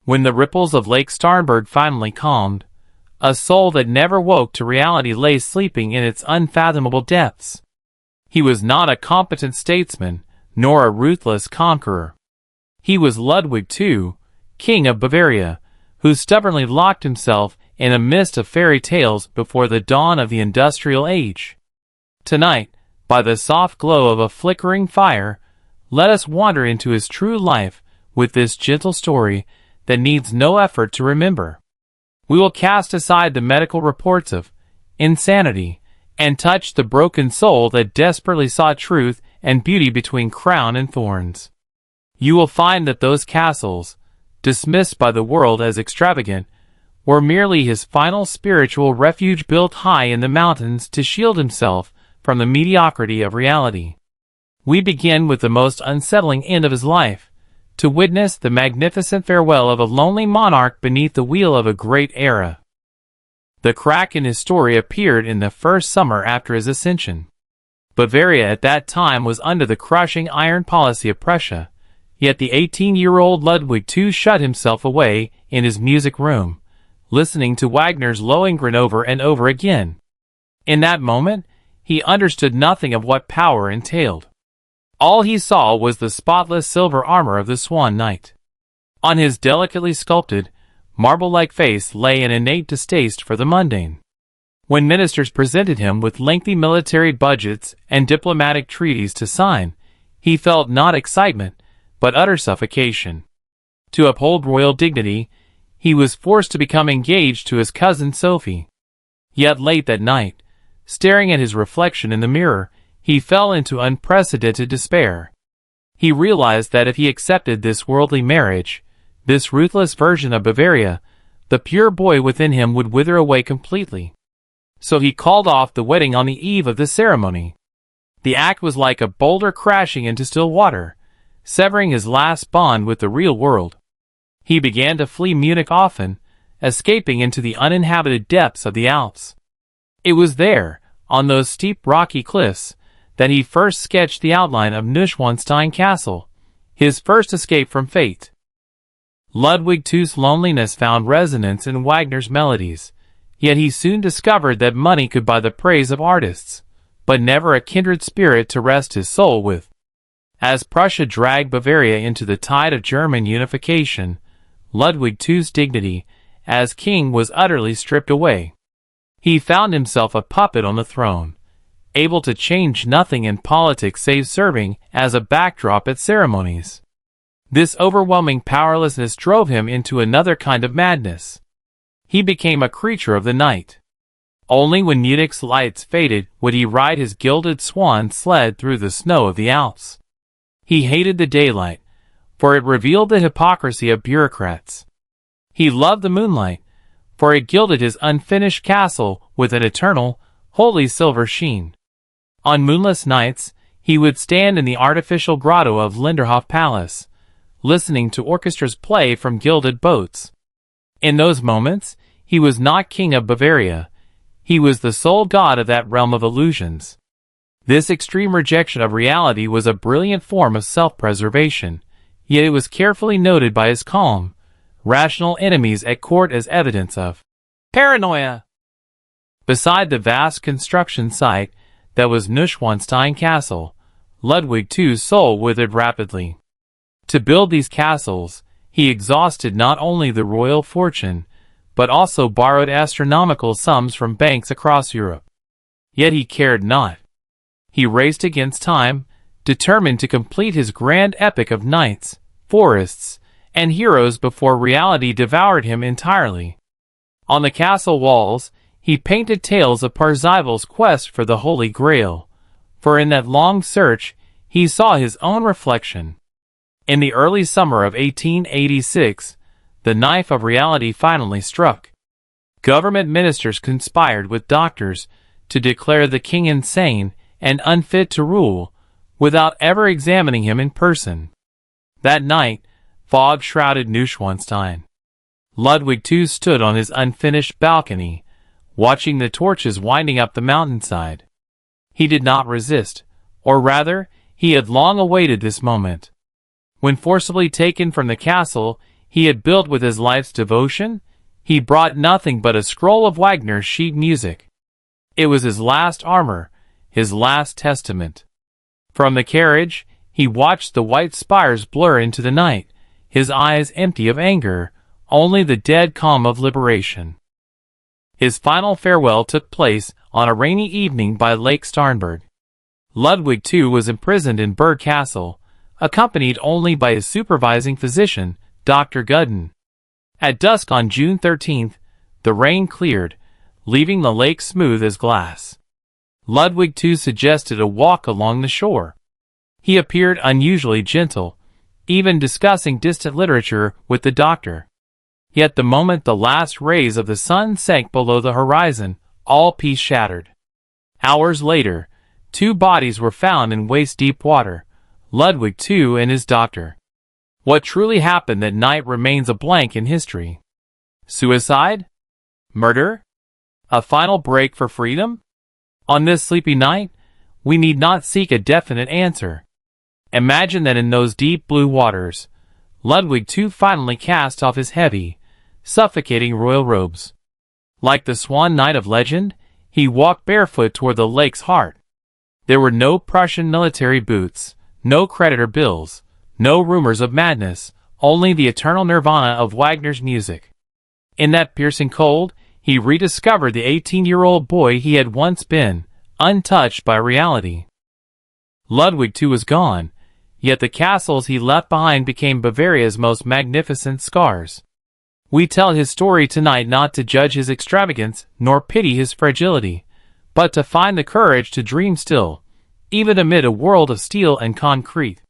When the ripples of Lake Starnberg finally calmed, a soul that never woke to reality lay sleeping in its unfathomable depths. He was not a competent statesman, nor a ruthless conqueror. He was Ludwig II, King of Bavaria, who stubbornly locked himself in a mist of fairy tales before the dawn of the industrial age. Tonight, by the soft glow of a flickering fire, let us wander into his true life with this gentle story that needs no effort to remember. We will cast aside the medical reports of insanity and touch the broken soul that desperately sought truth and beauty between crown and thorns. You will find that those castles, dismissed by the world as extravagant, were merely his final spiritual refuge built high in the mountains to shield himself from the mediocrity of reality. We begin with the most unsettling end of his life, to witness the magnificent farewell of a lonely monarch beneath the wheel of a great era. The crack in his story appeared in the first summer after his ascension. Bavaria at that time was under the crushing iron policy of Prussia, yet the 18-year-old Ludwig II shut himself away in his music room, listening to Wagner's Lohengrin over and over again. In that moment, he understood nothing of what power entailed. All he saw was the spotless silver armor of the Swan Knight. On his delicately sculpted, marble-like face lay an innate distaste for the mundane. When ministers presented him with lengthy military budgets and diplomatic treaties to sign, he felt not excitement, but utter suffocation. To uphold royal dignity, he was forced to become engaged to his cousin Sophie. Yet late that night, staring at his reflection in the mirror, he fell into unprecedented despair. He realized that if he accepted this worldly marriage, this ruthless version of Bavaria, the pure boy within him would wither away completely. So he called off the wedding on the eve of the ceremony. The act was like a boulder crashing into still water, severing his last bond with the real world. He began to flee Munich often, escaping into the uninhabited depths of the Alps. It was there, on those steep rocky cliffs, that he first sketched the outline of Neuschwanstein Castle, his first escape from fate. Ludwig II's loneliness found resonance in Wagner's melodies, yet he soon discovered that money could buy the praise of artists, but never a kindred spirit to rest his soul with. As Prussia dragged Bavaria into the tide of German unification, Ludwig II's dignity as king was utterly stripped away. He found himself a puppet on the throne, able to change nothing in politics save serving as a backdrop at ceremonies. This overwhelming powerlessness drove him into another kind of madness. He became a creature of the night. Only when Munich's lights faded would he ride his gilded swan sled through the snow of the Alps. He hated the daylight, for it revealed the hypocrisy of bureaucrats. He loved the moonlight, for it gilded his unfinished castle with an eternal, holy silver sheen. On moonless nights, he would stand in the artificial grotto of Linderhof Palace, listening to orchestras play from gilded boats. In those moments, he was not king of Bavaria. He was the sole god of that realm of illusions. This extreme rejection of reality was a brilliant form of self-preservation, yet it was carefully noted by his calm, rational enemies at court as evidence of paranoia. Beside the vast construction site that was Neuschwanstein Castle, Ludwig II's soul withered rapidly. To build these castles, he exhausted not only the royal fortune, but also borrowed astronomical sums from banks across Europe. Yet he cared not. He raced against time, determined to complete his grand epic of knights, forests, and heroes before reality devoured him entirely. On the castle walls, he painted tales of Parsifal's quest for the Holy Grail, for in that long search, he saw his own reflection. In the early summer of 1886, the knife of reality finally struck. Government ministers conspired with doctors to declare the king insane and unfit to rule, without ever examining him in person. That night, fog shrouded Neuschwanstein. Ludwig II stood on his unfinished balcony, watching the torches winding up the mountainside. He did not resist, or rather, he had long awaited this moment. When forcibly taken from the castle, he had built with his life's devotion, he brought nothing but a scroll of Wagner's sheet music. It was his last armor, his last testament. From the carriage, he watched the white spires blur into the night, his eyes empty of anger, only the dead calm of liberation. His final farewell took place on a rainy evening by Lake Starnberg. Ludwig too was imprisoned in Berg Castle, accompanied only by his supervising physician, Dr. Gudden. At dusk on June 13th, the rain cleared, leaving the lake smooth as glass. Ludwig too suggested a walk along the shore. He appeared unusually gentle, even discussing distant literature with the doctor. Yet the moment the last rays of the sun sank below the horizon, all peace shattered. Hours later, 2 bodies were found in waist-deep water, Ludwig too and his doctor. What truly happened that night remains a blank in history. Suicide? Murder? A final break for freedom? On this sleepy night, we need not seek a definite answer. Imagine that in those deep blue waters, Ludwig too finally cast off his heavy, suffocating royal robes. Like the swan knight of legend, he walked barefoot toward the lake's heart. There were no Prussian military boots, no creditor bills, no rumors of madness, only the eternal nirvana of Wagner's music. In that piercing cold, he rediscovered the 18-year-old boy he had once been, untouched by reality. Ludwig too was gone, yet the castles he left behind became Bavaria's most magnificent scars. We tell his story tonight not to judge his extravagance nor pity his fragility, but to find the courage to dream still, even amid a world of steel and concrete.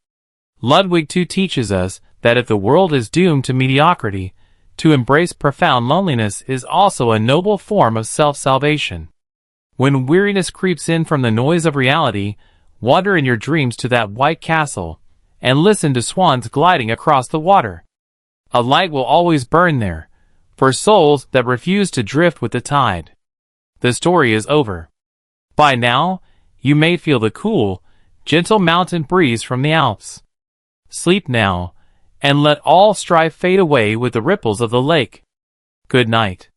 Ludwig too teaches us that if the world is doomed to mediocrity, to embrace profound loneliness is also a noble form of self-salvation. When weariness creeps in from the noise of reality, wander in your dreams to that white castle, and listen to swans gliding across the water. A light will always burn there, for souls that refuse to drift with the tide. The story is over. By now, you may feel the cool, gentle mountain breeze from the Alps. Sleep now, and let all strife fade away with the ripples of the lake. Good night.